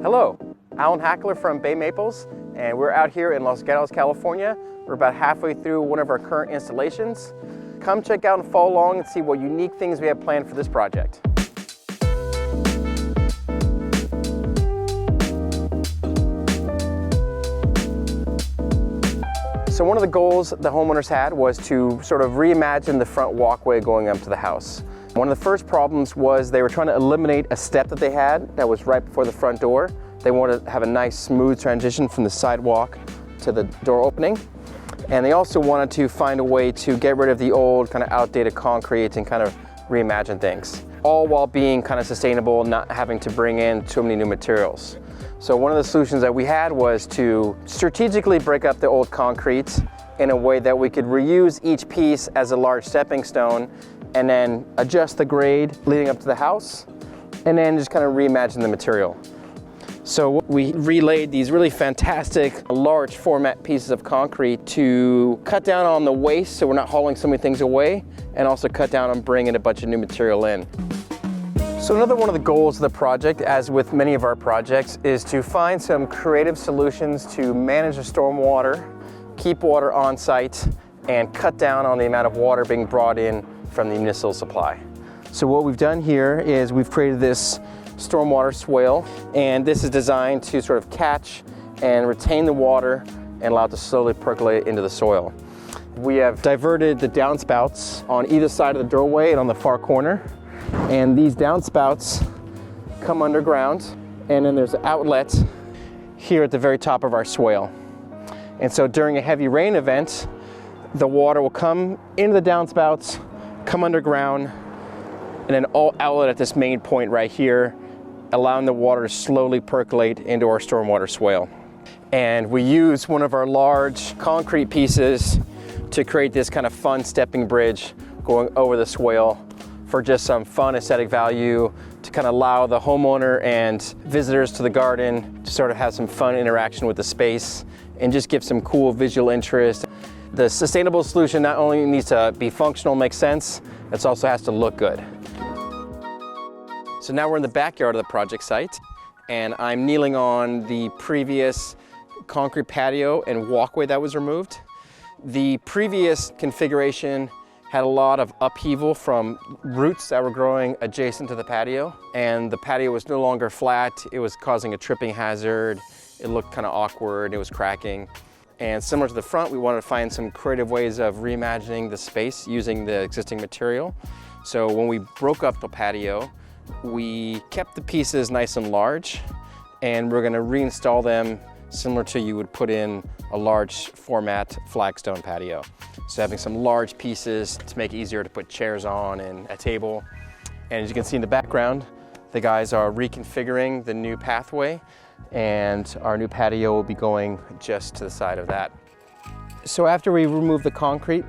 Hello, Alan Hackler from Bay Maples, and we're out here in Los Gatos, California. We're about halfway through one of our current installations. Come check out and follow along and see what unique things we have planned for this project. So one of the goals the homeowners had was to sort of reimagine the front walkway going up to the house. One of the first problems was they were trying to eliminate a step that they had that was right before the front door. They wanted to have a nice smooth transition from the sidewalk to the door opening. And they also wanted to find a way to get rid of the old kind of outdated concrete and kind of reimagine things, all while being kind of sustainable, not having to bring in too many new materials. So one of the solutions that we had was to strategically break up the old concrete in a way that we could reuse each piece as a large stepping stone and then adjust the grade leading up to the house and then just kind of reimagine the material. So we relayed these really fantastic large format pieces of concrete to cut down on the waste so we're not hauling so many things away, and also cut down on bringing a bunch of new material in. So another one of the goals of the project, as with many of our projects, is to find some creative solutions to manage the stormwater, keep water on site, and cut down on the amount of water being brought in from the municipal supply. So what we've done here is we've created this stormwater swale, and this is designed to sort of catch and retain the water and allow it to slowly percolate into the soil. We have diverted the downspouts on either side of the doorway and on the far corner. And these downspouts come underground, and then there's an outlet here at the very top of our swale. And so during a heavy rain event, the water will come into the downspouts, come underground, and then all outlet at this main point right here, allowing the water to slowly percolate into our stormwater swale. And we use one of our large concrete pieces to create this kind of fun stepping bridge going over the swale for just some fun aesthetic value, to kind of allow the homeowner and visitors to the garden to sort of have some fun interaction with the space and just give some cool visual interest. The sustainable solution not only needs to be functional, make sense, it also has to look good. So now we're in the backyard of the project site, and I'm kneeling on the previous concrete patio and walkway that was removed. The previous configuration had a lot of upheaval from roots that were growing adjacent to the patio, and the patio was no longer flat. It was causing a tripping hazard. It looked kind of awkward. It was cracking. And similar to the front, we wanted to find some creative ways of reimagining the space using the existing material. So when we broke up the patio, we kept the pieces nice and large, and we're going to reinstall them similar to you would put in a large format flagstone patio. So having some large pieces to make it easier to put chairs on and a table. And as you can see in the background, the guys are reconfiguring the new pathway, and our new patio will be going just to the side of that. So after we removed the concrete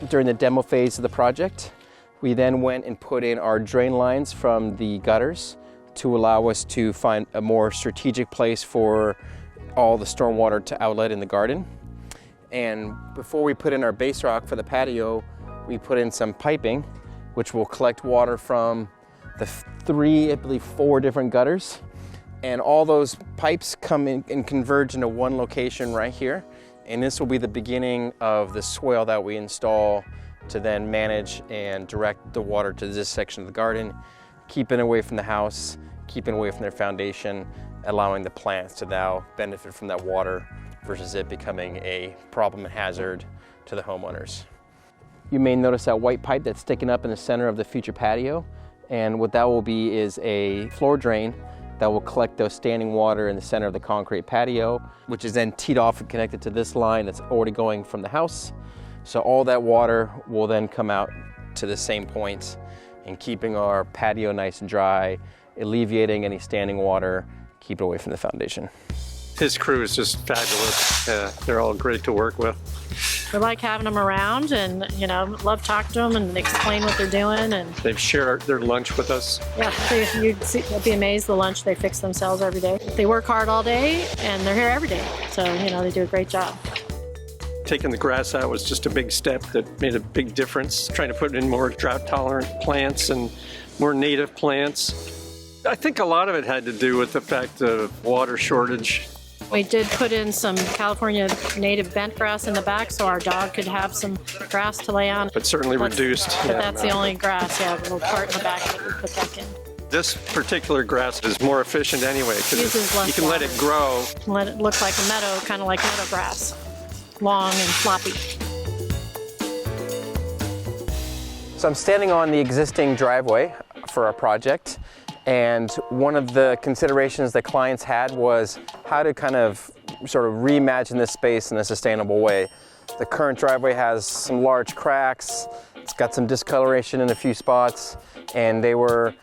during the demo phase of the project, we then went and put in our drain lines from the gutters to allow us to find a more strategic place for all the stormwater to outlet in the garden. And before we put in our base rock for the patio, we put in some piping, which will collect water from the I believe four different gutters. And all those pipes come in and converge into one location right here. And this will be the beginning of the swale that we install to then manage and direct the water to this section of the garden, keeping away from the house, keeping away from their foundation, allowing the plants to now benefit from that water versus it becoming a problem and hazard to the homeowners. You may notice that white pipe that's sticking up in the center of the future patio, and what that will be is a floor drain that will collect those standing water in the center of the concrete patio, which is then teed off and connected to this line that's already going from the house. So all that water will then come out to the same point and keeping our patio nice and dry, alleviating any standing water, keep it away from the foundation. His crew is just fabulous. They're all great to work with. We like having them around, and love talking to them and explain what they're doing. And they've shared their lunch with us. Yeah, you'd be amazed the lunch they fix themselves every day. They work hard all day, and they're here every day. So they do a great job. Taking the grass out was just a big step that made a big difference. Trying to put in more drought-tolerant plants and more native plants. I think a lot of it had to do with the fact of water shortage. We did put in some California native bent grass in the back so our dog could have some grass to lay on. But certainly reduced. But that's the only grass, yeah, the little part in the back that we put back in. This particular grass is more efficient anyway because you can let it grow. Let it look like a meadow, kind of like meadow grass, long and floppy. So I'm standing on the existing driveway for our project, and one of the considerations that clients had was how to kind of sort of reimagine this space in a sustainable way. The current driveway has some large cracks, it's got some discoloration in a few spots, and they were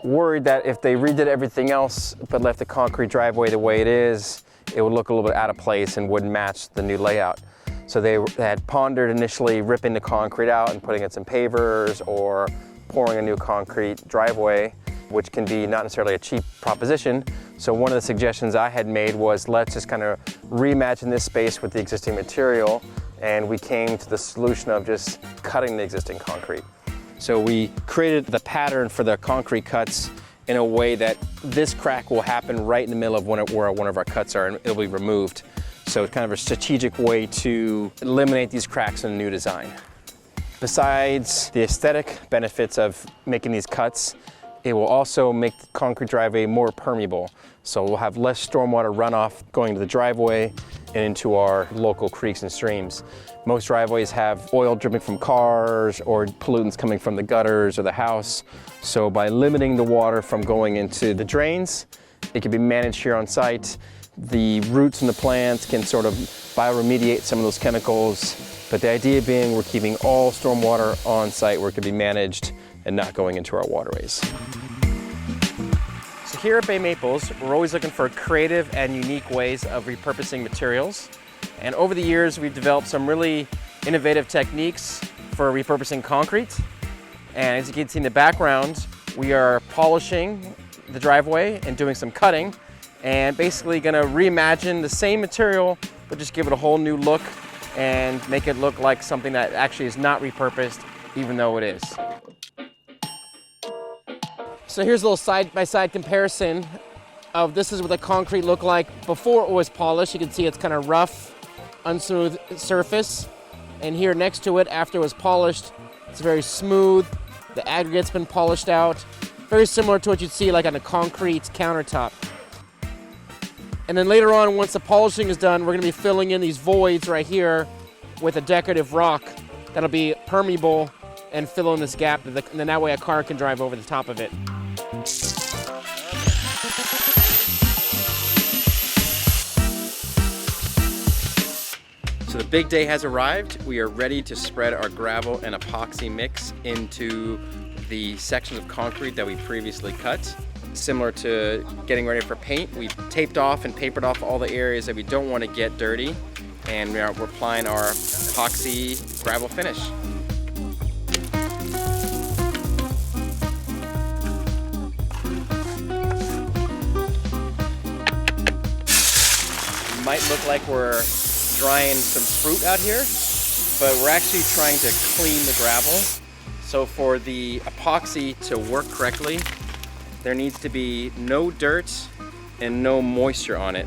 worried that if they redid everything else but left the concrete driveway the way it is, it would look a little bit out of place and wouldn't match the new layout. So they had pondered initially ripping the concrete out and putting in some pavers or pouring a new concrete driveway, which can be not necessarily a cheap proposition. So one of the suggestions I had made was let's just kind of reimagine this space with the existing material, and we came to the solution of just cutting the existing concrete. So we created the pattern for the concrete cuts in a way that this crack will happen right in the middle of where one of our cuts are, and it'll be removed. So it's kind of a strategic way to eliminate these cracks in a new design. Besides the aesthetic benefits of making these cuts, it will also make the concrete driveway more permeable. So we'll have less stormwater runoff going to the driveway and into our local creeks and streams. Most driveways have oil dripping from cars or pollutants coming from the gutters or the house. So by limiting the water from going into the drains, it can be managed here on site. The roots and the plants can sort of bioremediate some of those chemicals, but the idea being we're keeping all stormwater on site where it can be managed and not going into our waterways. So here at Bay Maples, we're always looking for creative and unique ways of repurposing materials. And over the years, we've developed some really innovative techniques for repurposing concrete. And as you can see in the background, we are polishing the driveway and doing some cutting, and basically gonna reimagine the same material, but just give it a whole new look and make it look like something that actually is not repurposed, even though it is. So here's a little side-by-side comparison of this is what the concrete looked like before it was polished. You can see it's kind of rough, unsmooth surface. And here next to it, after it was polished, it's very smooth. The aggregate's been polished out. Very similar to what you'd see like on a concrete countertop. And then later on, once the polishing is done, we're gonna be filling in these voids right here with a decorative rock that'll be permeable and fill in this gap, and then that way a car can drive over the top of it. So the big day has arrived. We are ready to spread our gravel and epoxy mix into the sections of concrete that we previously cut. Similar to getting ready for paint, we've taped off and papered off all the areas that we don't want to get dirty, and we're applying our epoxy gravel finish. It might look like we're drying some fruit out here, but we're actually trying to clean the gravel. So for the epoxy to work correctly, there needs to be no dirt and no moisture on it.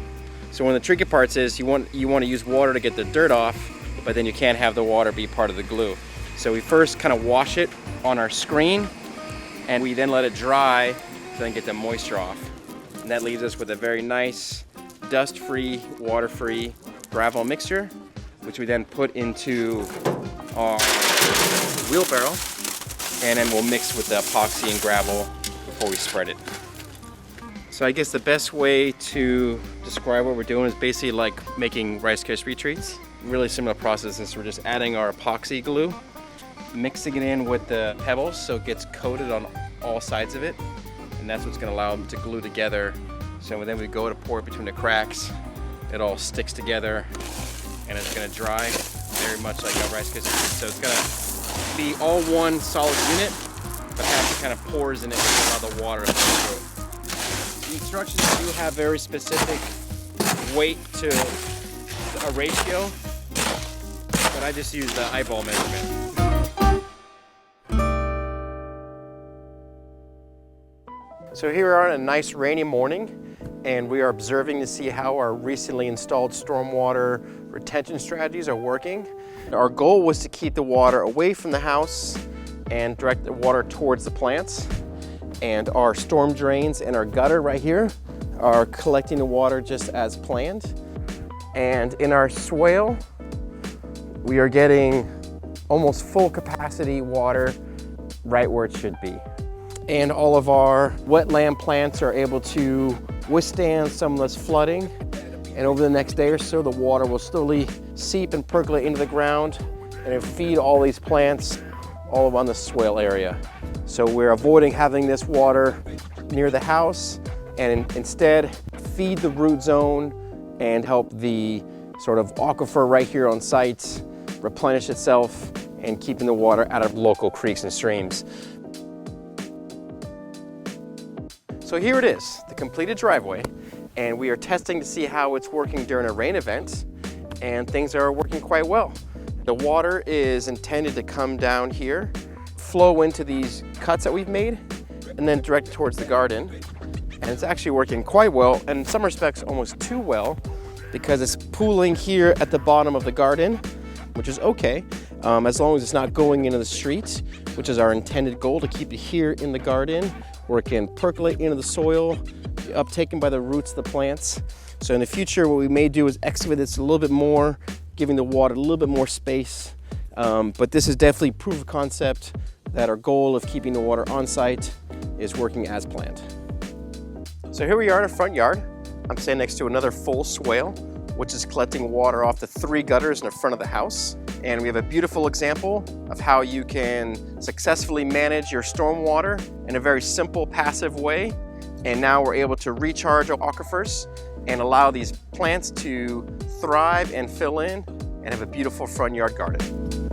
So one of the tricky parts is you want to use water to get the dirt off, but then you can't have the water be part of the glue. So we first kind of wash it on our screen, and we then let it dry to then get the moisture off. And that leaves us with a very nice, dust-free, water-free gravel mixture, which we then put into our wheelbarrow, and then we'll mix with the epoxy and gravel before we spread it. So I guess the best way to describe what we're doing is basically like making Rice Krispie treats. Really similar process is we're just adding our epoxy glue, mixing it in with the pebbles so it gets coated on all sides of it, and that's what's going to allow them to glue together. So then we go to pour it between the cracks, it all sticks together, and it's going to dry very much like a Rice Krispie treat. So it's going to be all one solid unit, but have kind of pores in it to allow the water to flow through. The instructions do have very specific weight to a ratio, but I just use the eyeball measurement. So here we are on a nice rainy morning, and we are observing to see how our recently installed stormwater retention strategies are working. Our goal was to keep the water away from the house and direct the water towards the plants. And our storm drains and our gutter right here are collecting the water just as planned. And in our swale, we are getting almost full capacity water right where it should be. And all of our wetland plants are able to withstand some of this flooding. And over the next day or so, the water will slowly seep and percolate into the ground and it'll feed all these plants all around the swale area. So we're avoiding having this water near the house and instead feed the root zone and help the sort of aquifer right here on site replenish itself and keeping the water out of local creeks and streams. So here it is, the completed driveway, and we are testing to see how it's working during a rain event, and things are working quite well. The water is intended to come down here, flow into these cuts that we've made, and then direct towards the garden. And it's actually working quite well, and in some respects almost too well, because it's pooling here at the bottom of the garden, which is okay, as long as it's not going into the street, which is our intended goal, to keep it here in the garden, where it can percolate into the soil, be uptaken by the roots of the plants. So in the future, what we may do is excavate this a little bit more, giving the water a little bit more space. But this is definitely proof of concept that our goal of keeping the water on site is working as planned. So here we are in our front yard. I'm standing next to another full swale, which is collecting water off the 3 gutters in the front of the house. And we have a beautiful example of how you can successfully manage your stormwater in a very simple, passive way. And now we're able to recharge our aquifers and allow these plants to thrive and fill in and have a beautiful front yard garden.